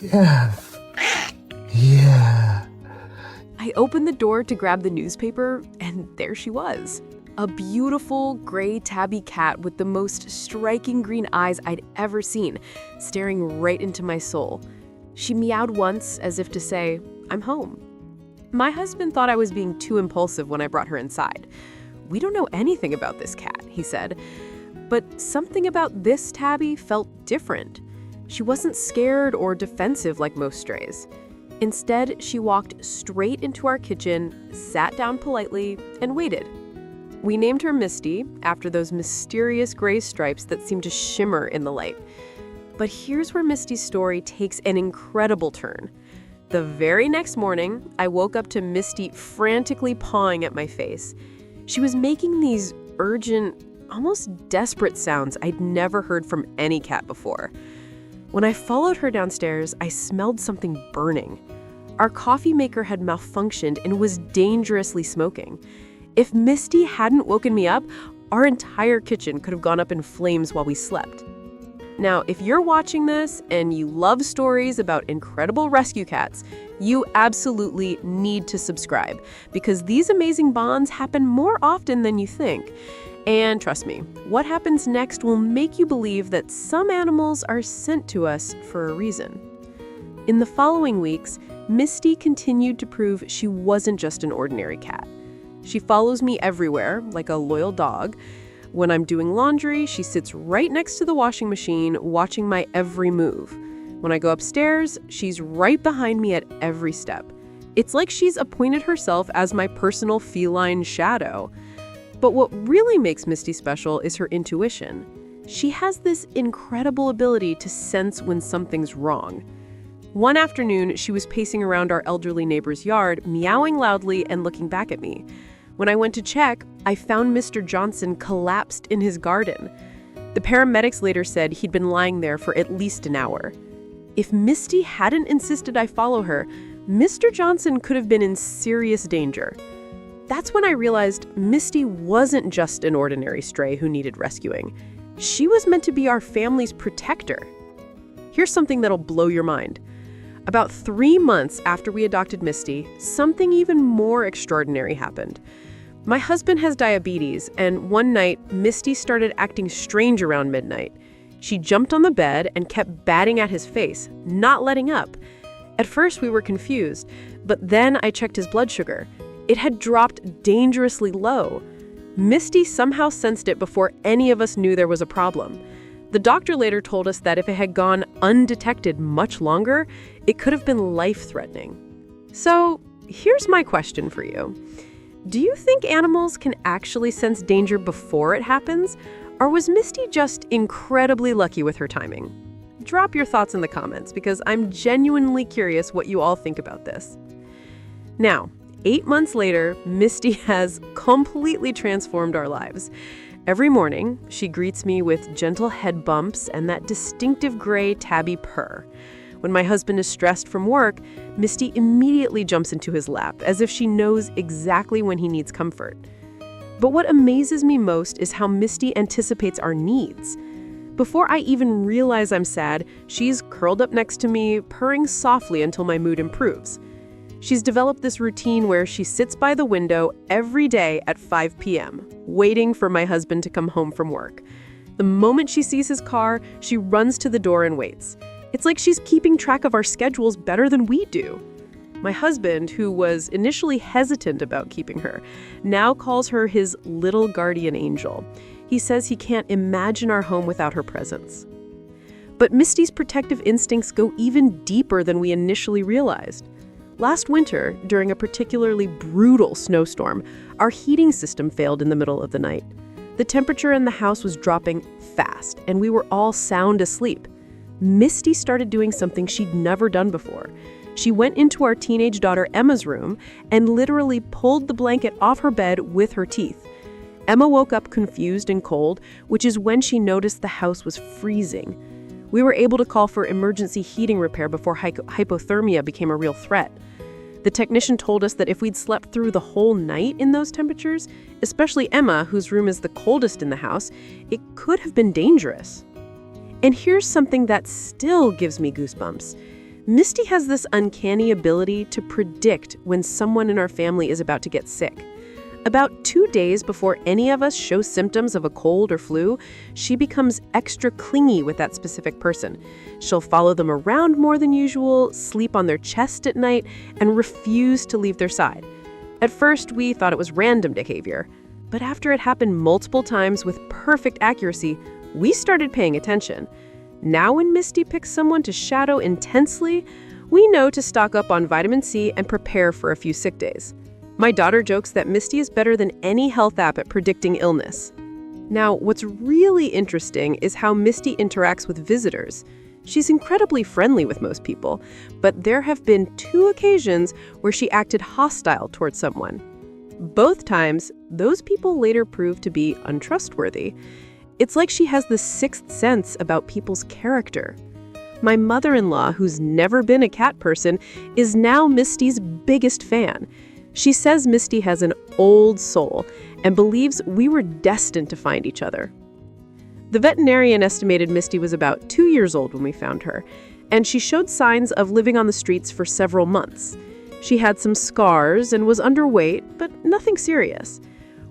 Yes. Yeah. I opened the door to grab the newspaper, and there she was. A beautiful gray tabby cat with the most striking green eyes I'd ever seen, staring right into my soul. She meowed once as if to say, "I'm home." My husband thought I was being too impulsive when I brought her inside. "We don't know anything about this cat," he said. But something about this tabby felt different. She wasn't scared or defensive like most strays. Instead, she walked straight into our kitchen, sat down politely, and waited. We named her Misty, after those mysterious gray stripes that seemed to shimmer in the light. But here's where Misty's story takes an incredible turn. The very next morning, I woke up to Misty frantically pawing at my face. She was making these urgent, almost desperate sounds I'd never heard from any cat before. When I followed her downstairs, I smelled something burning. Our coffee maker had malfunctioned and was dangerously smoking. If Misty hadn't woken me up, our entire kitchen could have gone up in flames while we slept. Now, if you're watching this and you love stories about incredible rescue cats, you absolutely need to subscribe, because these amazing bonds happen more often than you think. And trust me, what happens next will make you believe that some animals are sent to us for a reason. In the following weeks, Misty continued to prove she wasn't just an ordinary cat. She follows me everywhere, like a loyal dog. When I'm doing laundry, she sits right next to the washing machine, watching my every move. When I go upstairs, she's right behind me at every step. It's like she's appointed herself as my personal feline shadow. But what really makes Misty special is her intuition. She has this incredible ability to sense when something's wrong. One afternoon, she was pacing around our elderly neighbor's yard, meowing loudly and looking back at me. When I went to check, I found Mr. Johnson collapsed in his garden. The paramedics later said he'd been lying there for at least an hour. If Misty hadn't insisted I follow her, Mr. Johnson could have been in serious danger. That's when I realized Misty wasn't just an ordinary stray who needed rescuing. She was meant to be our family's protector. Here's something that'll blow your mind. About 3 months after we adopted Misty, something even more extraordinary happened. My husband has diabetes, and one night, Misty started acting strange around midnight. She jumped on the bed and kept batting at his face, not letting up. At first, we were confused, but then I checked his blood sugar. It had dropped dangerously low. Misty somehow sensed it before any of us knew there was a problem. The doctor later told us that if it had gone undetected much longer, it could have been life-threatening. So, here's my question for you. Do you think animals can actually sense danger before it happens? Or was Misty just incredibly lucky with her timing? Drop your thoughts in the comments, because I'm genuinely curious what you all think about this. Now, 8 months later, Misty has completely transformed our lives. Every morning, she greets me with gentle head bumps and that distinctive gray tabby purr. When my husband is stressed from work, Misty immediately jumps into his lap, as if she knows exactly when he needs comfort. But what amazes me most is how Misty anticipates our needs. Before I even realize I'm sad, she's curled up next to me, purring softly until my mood improves. She's developed this routine where she sits by the window every day at 5 p.m., waiting for my husband to come home from work. The moment she sees his car, she runs to the door and waits. It's like she's keeping track of our schedules better than we do. My husband, who was initially hesitant about keeping her, now calls her his little guardian angel. He says he can't imagine our home without her presence. But Misty's protective instincts go even deeper than we initially realized. Last winter, during a particularly brutal snowstorm, our heating system failed in the middle of the night. The temperature in the house was dropping fast, and we were all sound asleep. Misty started doing something she'd never done before. She went into our teenage daughter Emma's room and literally pulled the blanket off her bed with her teeth. Emma woke up confused and cold, which is when she noticed the house was freezing. We were able to call for emergency heating repair before hypothermia became a real threat. The technician told us that if we'd slept through the whole night in those temperatures, especially Emma, whose room is the coldest in the house, it could have been dangerous. And here's something that still gives me goosebumps. Misty has this uncanny ability to predict when someone in our family is about to get sick. About 2 days before any of us show symptoms of a cold or flu, she becomes extra clingy with that specific person. She'll follow them around more than usual, sleep on their chest at night, and refuse to leave their side. At first, we thought it was random behavior. But after it happened multiple times with perfect accuracy, we started paying attention. Now when Misty picks someone to shadow intensely, we know to stock up on vitamin C and prepare for a few sick days. My daughter jokes that Misty is better than any health app at predicting illness. Now, what's really interesting is how Misty interacts with visitors. She's incredibly friendly with most people, but there have been 2 occasions where she acted hostile towards someone. Both times, those people later proved to be untrustworthy. It's like she has this sixth sense about people's character. My mother-in-law, who's never been a cat person, is now Misty's biggest fan. She says Misty has an old soul and believes we were destined to find each other. The veterinarian estimated Misty was about 2 years old when we found her, and she showed signs of living on the streets for several months. She had some scars and was underweight, but nothing serious.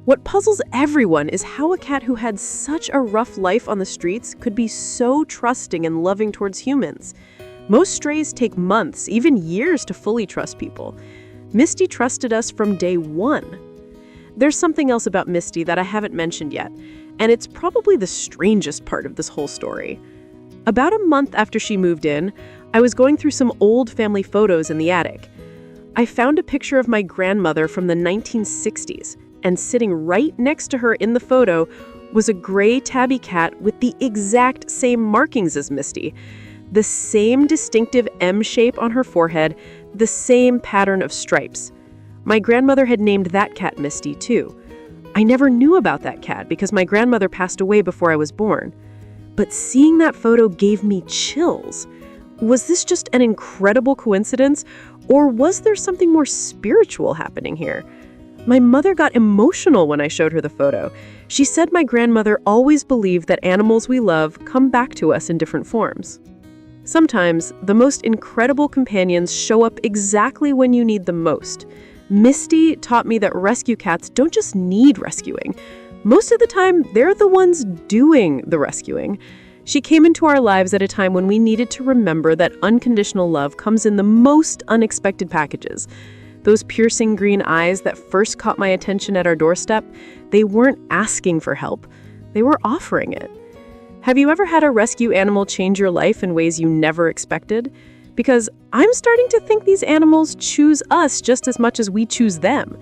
What puzzles everyone is how a cat who had such a rough life on the streets could be so trusting and loving towards humans. Most strays take months, even years, to fully trust people. Misty trusted us from day 1. There's something else about Misty that I haven't mentioned yet, and it's probably the strangest part of this whole story. About a month after she moved in, I was going through some old family photos in the attic. I found a picture of my grandmother from the 1960s, and sitting right next to her in the photo was a gray tabby cat with the exact same markings as Misty. The same distinctive M shape on her forehead, the same pattern of stripes. My grandmother had named that cat Misty, too. I never knew about that cat because my grandmother passed away before I was born. But seeing that photo gave me chills. Was this just an incredible coincidence, or was there something more spiritual happening here? My mother got emotional when I showed her the photo. She said my grandmother always believed that animals we love come back to us in different forms. Sometimes, the most incredible companions show up exactly when you need them most. Misty taught me that rescue cats don't just need rescuing. Most of the time, they're the ones doing the rescuing. She came into our lives at a time when we needed to remember that unconditional love comes in the most unexpected packages. Those piercing green eyes that first caught my attention at our doorstep, they weren't asking for help. They were offering it. Have you ever had a rescue animal change your life in ways you never expected? Because I'm starting to think these animals choose us just as much as we choose them.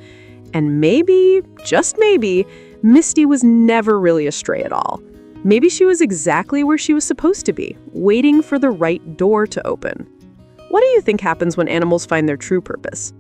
And maybe, just maybe, Misty was never really a stray at all. Maybe she was exactly where she was supposed to be, waiting for the right door to open. What do you think happens when animals find their true purpose?